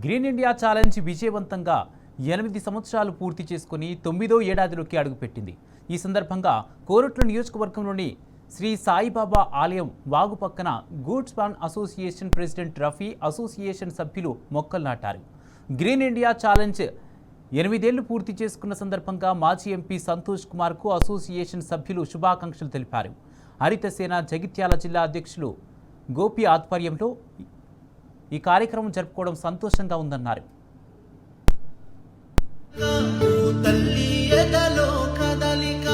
Green India challenge విజయవంతంగా 8 సంవత్సరాలు పూర్తి చేసుకుని 9వ ఏడాదిలోకి అడుగుపెట్టింది. ఈ సందర్భంగా కోరుట్ల నియోజకవర్గంలోని శ్రీ సాయిబాబా ఆలయం వాగు పక్కన goods van association president Rafi, association సభ్యులు మొక్కలు నాటారు. గ్రీన్ ఇండియా ఛాలెంజ్ 8 ఏళ్లు పూర్తి చేసుకున్న సందర్భంగా మాజీ ఎంపీ సంతోష్ కుమార్కు అసోసియేషన్ సభ్యులు శుభాకాంక్షలు తెలిపారు. హరితసేన జగిత్యాల జిల్లా అధ్యక్షులు గోపి ఆధ్వర్యంలో ఈ కార్యక్రమం జరుపుకోవడం సంతోషంగా ఉందన్నారు. తల్లి ఎదలో కదలిక